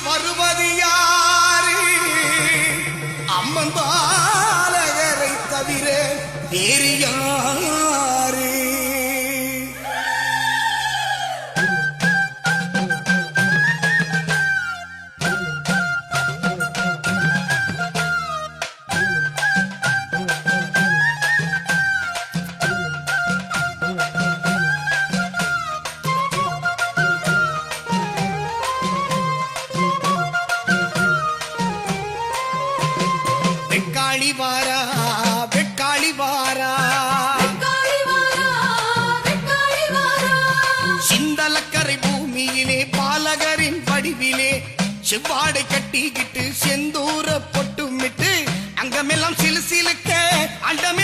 வருவது யாரு? அம்மன் பாலகரை தவிர வேறு யாரு? வெக்காளி வாரா வெக்காளி வாரா சிந்தலக்கரை பூமியிலே பாலகரின் வடிவிலே செவ்வாடை கட்டிக்கிட்டு செந்தூர பொட்டுமிட்டு அங்கமெல்லாம் சிலு சிலுக்க அண்டமே